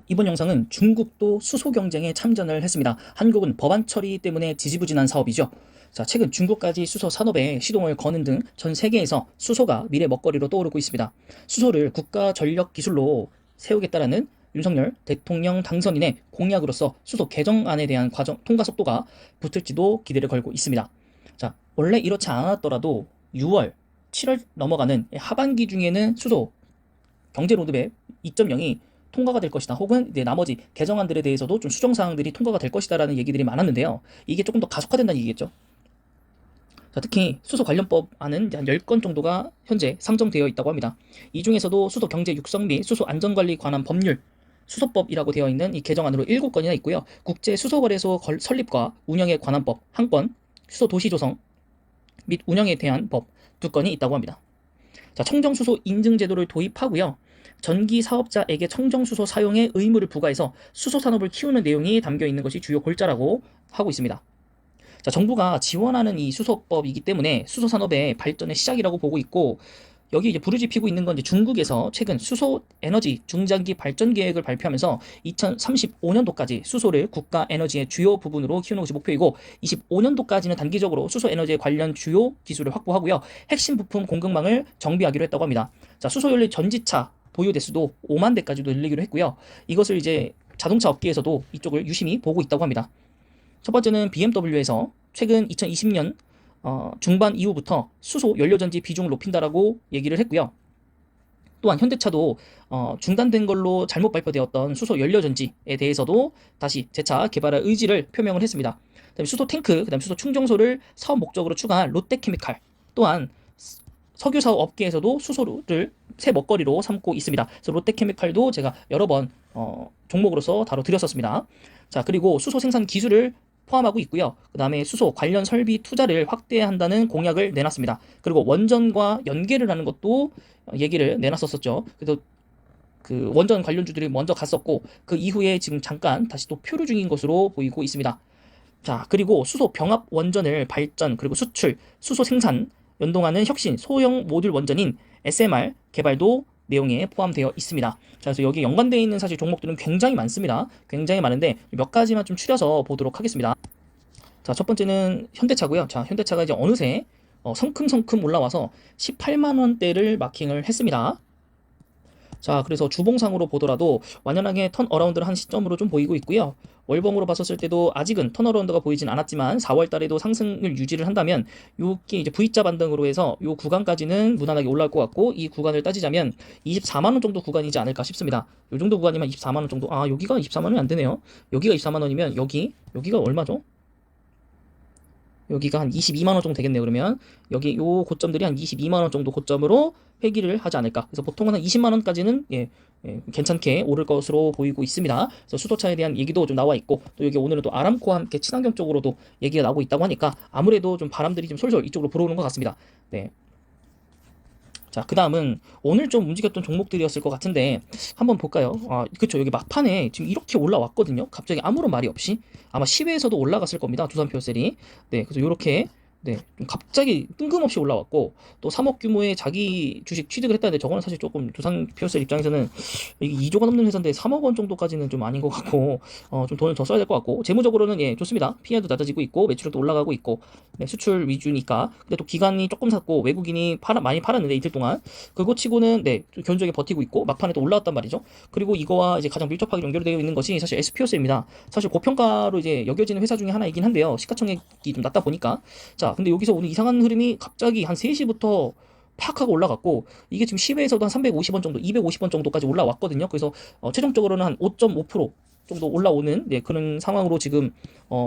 이번 영상은 중국도 수소 경쟁에 참전을 했습니다. 한국은 법안 처리 때문에 지지부진한 사업이죠. 자, 최근 중국까지 수소 산업에 시동을 거는 등 전 세계에서 수소가 미래 먹거리로 떠오르고 있습니다. 수소를 국가 전력 기술로 세우겠다라는 윤석열 대통령 당선인의 공약으로서 수소 개정안에 대한 과정 통과 속도가 붙을지도 기대를 걸고 있습니다. 자, 원래 이렇지 않았더라도 6월, 7월 넘어가는 하반기 중에는 수소 경제 로드맵 2.0이 통과가 될 것이다. 혹은 이제 나머지 개정안들에 대해서도 좀 수정 사항들이 통과가 될 것이다라는 얘기들이 많았는데요. 이게 조금 더 가속화된다는 얘기겠죠. 자, 특히 수소 관련법안은 한 10건 정도가 현재 상정되어 있다고 합니다. 이 중에서도 수소 경제 육성 및 수소 안전관리 관한 법률 수소법이라고 되어 있는 이 개정안으로 7건이나 있고요. 국제 수소거래소 설립과 운영에 관한 법 1건, 수소 도시 조성 및 운영에 대한 법 2건이 있다고 합니다. 자, 청정수소 인증 제도를 도입하고요. 전기 사업자에게 청정수소 사용의 의무를 부과해서 수소 산업을 키우는 내용이 담겨 있는 것이 주요 골자라고 하고 있습니다. 자, 정부가 지원하는 이 수소법이기 때문에 수소 산업의 발전의 시작이라고 보고 있고, 여기 이제 불을 지피고 있는 건 이제 중국에서 최근 수소 에너지 중장기 발전 계획을 발표하면서 2035년도까지 수소를 국가 에너지의 주요 부분으로 키우는 것이 목표이고, 25년도까지는 단기적으로 수소 에너지에 관련 주요 기술을 확보하고요. 핵심 부품 공급망을 정비하기로 했다고 합니다. 자, 수소 연료 전지차 보유 대수도 5만 대까지도 늘리기로 했고요. 이것을 이제 자동차 업계에서도 이쪽을 유심히 보고 있다고 합니다. 첫 번째는 BMW에서 최근 2020년 중반 이후부터 수소 연료전지 비중을 높인다라고 얘기를 했고요. 또한 현대차도 중단된 걸로 잘못 발표되었던 수소 연료전지에 대해서도 다시 재차 개발할 의지를 표명을 했습니다. 그다음에 수소 탱크, 그다음에 수소 충전소를 사업 목적으로 추가한 롯데케미칼, 또한 석유 사업 업계에서도 수소를 새 먹거리로 삼고 있습니다. 그래서 롯데케미칼도 제가 여러 번 종목으로서 다뤄드렸었습니다. 자, 그리고 수소 생산 기술을 포함하고 있고요. 그 다음에 수소 관련 설비 투자를 확대한다는 공약을 내놨습니다. 그리고 원전과 연계를 하는 것도 얘기를 내놨었죠. 그래서 그 원전 관련주들이 먼저 갔었고, 그 이후에 지금 잠깐 다시 또 표류 중인 것으로 보이고 있습니다. 자, 그리고 수소 병합 원전을 발전 그리고 수출, 수소 생산 연동하는 혁신 소형 모듈 원전인 SMR 개발도 내용에 포함되어 있습니다. 자, 그래서 여기 연관되어 있는 사실 종목들은 굉장히 많습니다. 굉장히 많은데 몇 가지만 좀 추려서 보도록 하겠습니다. 자, 첫 번째는 현대차고요. 자, 현대차가 이제 어느새 성큼성큼 올라와서 18만 원대를 마킹을 했습니다. 자, 그래서 주봉상으로 보더라도 완연하게 턴어라운드를 한 시점으로 좀 보이고 있고요. 월봉으로 봤었을 때도 아직은 턴어라운드가 보이진 않았지만 4월 달에도 상승을 유지를 한다면 요게 이제 V자 반등으로 해서 요 구간까지는 무난하게 올라올 것 같고, 이 구간을 따지자면 24만 원 정도 구간이지 않을까 싶습니다. 요 정도 구간이면 24만 원 정도. 아, 여기가 24만 원이 안 되네요. 여기가 24만 원이면 여기가 얼마죠? 여기가 한 22만 원 정도 되겠네요. 그러면 여기 요 고점들이 한 22만 원 정도 고점으로 회귀를 하지 않을까. 그래서 보통은 한 20만 원까지는 괜찮게 오를 것으로 보이고 있습니다. 그래서 수소차에 대한 얘기도 좀 나와 있고, 또 여기 오늘은 또 아람코와 함께 친환경 쪽으로도 얘기가 나오고 있다고 하니까 아무래도 좀 바람들이 좀 솔솔 이쪽으로 불어오는 것 같습니다. 네. 자, 그 다음은 오늘 좀 움직였던 종목들이었을 것 같은데 한번 볼까요? 아, 그쵸. 여기 막판에 지금 이렇게 올라왔거든요. 갑자기 아무런 말이 없이. 아마 시외에서도 올라갔을 겁니다. 두산표셀이. 네, 그래서 이렇게 네, 좀 갑자기 뜬금없이 올라왔고, 또 3억 규모의 자기 주식 취득을 했다는데 저거는 사실 조금 두산표셀 입장에서는 이게 2조가 넘는 회사인데 3억 원 정도까지는 좀 아닌 것 같고, 좀 돈을 더 써야 될 것 같고, 재무적으로는 예, 좋습니다. PR도 낮아지고 있고, 매출도 올라가고 있고, 네, 수출 위주니까. 근데 또 기간이 조금 샀고, 외국인이 많이 팔았는데 이틀 동안 그거 치고는 네, 좀 견조하게 버티고 있고, 막판에 또 올라왔단 말이죠. 그리고 이거와 이제 가장 밀접하게 연결되어 있는 것이 사실 SPO스입니다. 사실 고평가로 이제 여겨지는 회사 중에 하나이긴 한데요. 시가총액이 좀 낮다 보니까. 자, 근데 여기서 오늘 이상한 흐름이 갑자기 한 3시부터 팍 하고 올라갔고, 이게 지금 시외에서도 한 350원 정도, 250원 정도까지 올라왔거든요. 그래서 최종적으로는 한 5.5% 정도 올라오는 네, 그런 상황으로 지금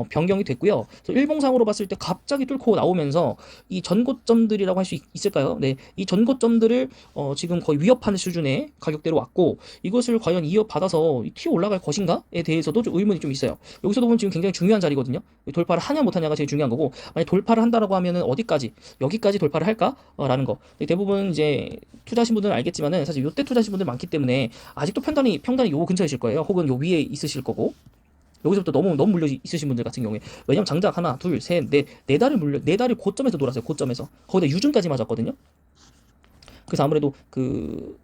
변경이 됐고요. 그래서 일봉상으로 봤을 때 갑자기 뚫고 나오면서 이 전고점들이라고 할 수 있을까요? 네, 이 전고점들을 지금 거의 위협하는 수준의 가격대로 왔고, 이것을 과연 이어받아서 튀어 올라갈 것인가에 대해서도 좀 의문이 좀 있어요. 여기서도 보면 지금 굉장히 중요한 자리거든요. 돌파를 하냐 못하냐가 제일 중요한 거고, 만약 돌파를 한다라고 하면은 어디까지, 여기까지 돌파를 할까라는 거. 대부분 이제 투자하신 분들은 알겠지만은 사실 요때 투자하신 분들 많기 때문에 아직도 평단이 요 근처에 있을 거예요. 혹은 요 위에 있으실 거고. 여기서부터 너무 물려 있으신 분들 같은 경우에, 왜냐면 장작 하나, 둘, 셋, 네 달을 네 달을 고점에서 놀았어요. 고점에서 거기다 유준까지 맞았거든요. 그래서 아무래도 그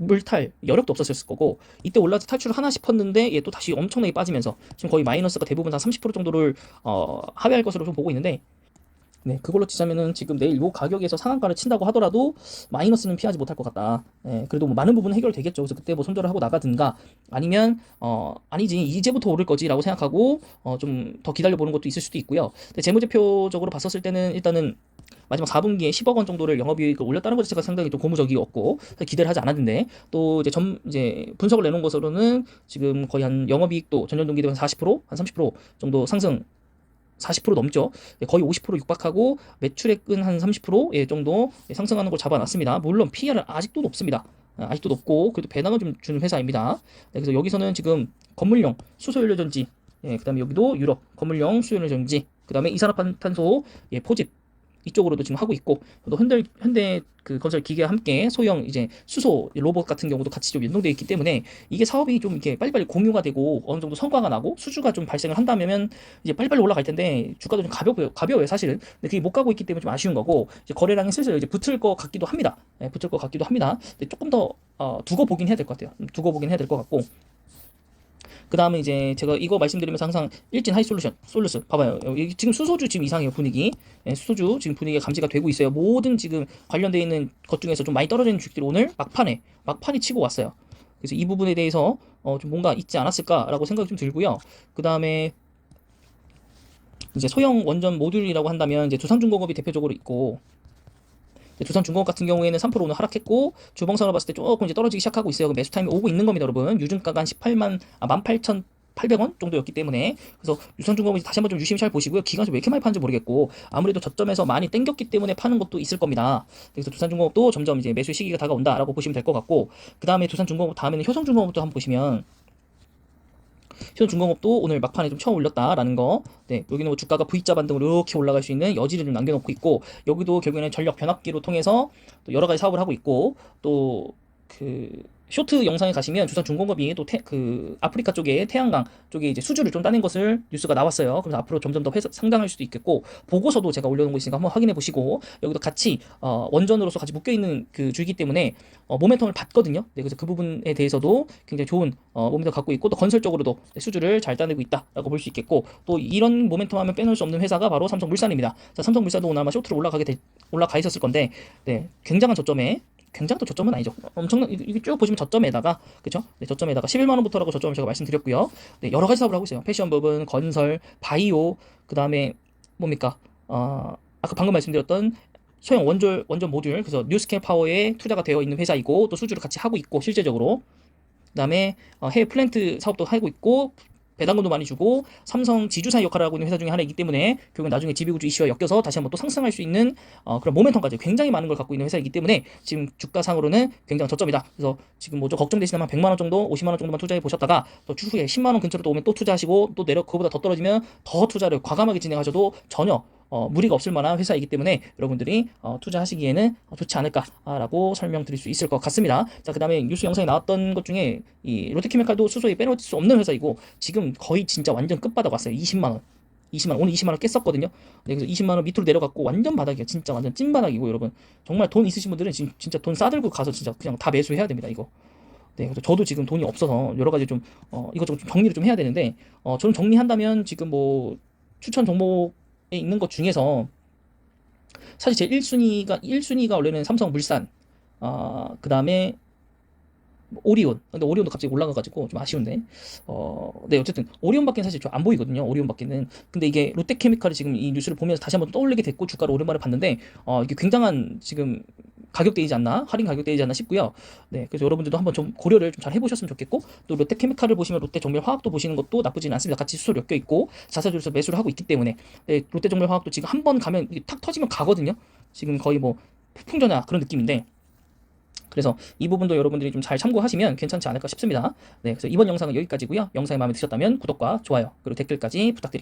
물탈 여력도 없었을 거고, 이때 올라서 탈출을 하나 싶었는데 얘 또 다시 엄청나게 빠지면서 지금 거의 마이너스가 대부분 한 30% 정도를 하회할 것으로 좀 보고 있는데, 네, 그걸로 치자면은 지금 내일 요 가격에서 상한가를 친다고 하더라도 마이너스는 피하지 못할 것 같다. 예, 그래도 뭐 많은 부분은 해결되겠죠. 그래서 그때 뭐 손절을 하고 나가든가, 아니면 아니지 이제부터 오를 거지라고 생각하고 좀 더 기다려 보는 것도 있을 수도 있고요. 근데 재무제표적으로 봤었을 때는 일단은 마지막 4분기에 10억 원 정도를 영업이익을 올렸다는 것 자체가 상당히 좀 고무적이었고 기대를 하지 않았는데, 또 이제 분석을 내놓은 것으로는 지금 거의 한 영업이익도 전년 동기 대비 한 40%, 한 30% 정도 상승, 40% 넘죠. 거의 50% 육박하고 매출액은 한 30% 정도 상승하는 걸 잡아놨습니다. 물론 PER은 아직도 높습니다. 아직도 높고 그래도 배당을 좀 주는 회사입니다. 그래서 여기서는 지금 건물용 수소연료전지, 그다음에 여기도 유럽 건물용 수소연료전지, 그다음에 이산화탄소 포집 이쪽으로도 지금 하고 있고, 또 현대 그 건설 기계와 함께 소형 이제 수소 로봇 같은 경우도 같이 좀 연동되어 있기 때문에 이게 사업이 좀 이렇게 빨리빨리 공유가 되고 어느 정도 성과가 나고 수주가 좀 발생을 한다면 이제 빨리빨리 올라갈 텐데, 주가도 좀 가벼워요 사실은. 근데 그게 못 가고 있기 때문에 좀 아쉬운 거고, 이제 거래량이 슬슬 이제 붙을 것 같기도 합니다. 붙을 것 같기도 합니다. 근데 조금 더 두고 보긴 해야 될 것 같아요. 두고 보긴 해야 될 것 같고, 그 다음에 이제 제가 이거 말씀드리면서 항상 일진 솔루스 봐봐요. 여기 지금 수소주 지금 이상해요 분위기. 수소주 지금 분위기가 감지가 되고 있어요. 모든 지금 관련되어 있는 것 중에서 좀 많이 떨어져 있는 주식들이 오늘 막판이 치고 왔어요. 그래서 이 부분에 대해서 좀 뭔가 있지 않았을까라고 생각이 좀 들고요. 그 다음에 이제 소형 원전 모듈이라고 한다면 이제 두산중공업이 대표적으로 있고, 두산중공업 같은 경우에는 3% 오늘 하락했고, 주봉선을 봤을 때 조금 이제 떨어지기 시작하고 있어요. 그 매수 타임이 오고 있는 겁니다, 여러분. 유증가가 한 18,800원 정도였기 때문에. 그래서 두산중공업이 다시 한번 좀 유심히 잘 보시고요. 기관에서 왜 이렇게 많이 파는지 모르겠고, 아무래도 저점에서 많이 땡겼기 때문에 파는 것도 있을 겁니다. 그래서 두산중공업도 점점 이제 매수 시기가 다가온다라고 보시면 될 것 같고, 그 다음에 두산중공업 다음에는 효성중공업도 한번 보시면, 현중공업도 오늘 막판에 좀 처음 올렸다라는 거. 네, 여기는 뭐 주가가 V자 반등으로 이렇게 올라갈 수 있는 여지를 좀 남겨놓고 있고, 여기도 결국에는 전력 변압기로 통해서 또 여러 가지 사업을 하고 있고, 또 그 쇼트 영상에 가시면 두산중공업이 또 그 아프리카 쪽에 태양광 쪽에 이제 수주를 좀 따낸 것을 뉴스가 나왔어요. 그래서 앞으로 점점 더 상장할 수도 있겠고, 보고서도 제가 올려놓은 거 있으니까 한번 확인해 보시고, 여기도 같이 원전으로서 같이 묶여 있는 그 주이기 때문에 모멘텀을 받거든요. 네, 그래서 그 부분에 대해서도 굉장히 좋은 모멘텀 갖고 있고, 또 건설적으로도 수주를 잘 따내고 있다라고 볼 수 있겠고, 또 이런 모멘텀 하면 빼놓을 수 없는 회사가 바로 삼성물산입니다. 자, 삼성물산도 오늘 아마 쇼트로 올라가 있었을 건데, 네, 굉장한 또 저점은 아니죠. 엄청난, 이게 쭉 보시면 저점에다가, 그쵸? 네, 저점에다가 11만원부터라고 저점을 제가 말씀드렸고요. 네, 여러 가지 사업을 하고 있어요. 패션 부분, 건설, 바이오, 그 다음에 뭡니까? 아까 방금 말씀드렸던 소형 원전 모듈, 그래서 뉴스케일 파워에 투자가 되어 있는 회사이고, 또 수주를 같이 하고 있고, 실제적으로. 그 다음에 해외 플랜트 사업도 하고 있고, 배당금도 많이 주고, 삼성 지주사 역할을 하고 있는 회사 중에 하나이기 때문에 결국 나중에 지배구조 이슈와 엮여서 다시 한번 또 상승할 수 있는 그런 모멘텀까지 굉장히 많은 걸 갖고 있는 회사이기 때문에 지금 주가상으로는 굉장히 저점이다. 그래서 지금 뭐 좀 걱정되시나만 100만 원 정도, 50만 원 정도만 투자해 보셨다가 또 추후에 10만 원 근처로 또 오면 또 투자하시고, 또 그거보다 더 떨어지면 더 투자를 과감하게 진행하셔도 전혀 무리가 없을 만한 회사이기 때문에 여러분들이 투자하시기에는 좋지 않을까라고 설명드릴 수 있을 것 같습니다. 자, 그 다음에 뉴스 영상에 나왔던 것 중에 이 롯데케미칼도 수소에 빼놓을 수 없는 회사이고, 지금 거의 진짜 완전 끝바닥 왔어요. 20만원. 오늘 20만원 깼었거든요. 네, 그래서 20만원 밑으로 내려갔고 완전 바닥이에요. 진짜 완전 찐바닥이고, 여러분. 정말 돈 있으신 분들은 진짜 돈 싸들고 가서 진짜 그냥 다 매수해야 됩니다, 이거. 네, 그래서 저도 지금 돈이 없어서 여러 가지 좀 이것저것 좀 정리를 좀 해야 되는데, 저는 정리한다면 지금 뭐 추천 종목에 있는 것 중에서 사실 제 1순위가 원래는 삼성물산, 그 다음에 오리온. 근데 오리온도 갑자기 올라가가지고 좀 아쉬운데. 네, 어쨌든 오리온밖에는 사실 좀 안 보이거든요. 오리온밖에는. 근데 이게 롯데케미칼이 지금 이 뉴스를 보면서 다시 한번 떠올리게 됐고, 주가를 오랜만에 봤는데, 이게 굉장한 지금 가격대이지 않나, 할인 가격대이지 않나 싶고요. 네, 그래서 여러분들도 한번 좀 고려를 좀 잘 해보셨으면 좋겠고, 또 롯데케미칼을 보시면 롯데정밀화학도 보시는 것도 나쁘지는 않습니다. 같이 수소를 엮여 있고 자사주에서 매수를 하고 있기 때문에. 네, 롯데정밀화학도 지금 한 번 가면 이게 탁 터지면 가거든요. 지금 거의 뭐 풍전화 그런 느낌인데. 그래서 이 부분도 여러분들이 좀 잘 참고하시면 괜찮지 않을까 싶습니다. 네, 그래서 이번 영상은 여기까지고요. 영상이 마음에 드셨다면 구독과 좋아요, 그리고 댓글까지 부탁드립니다.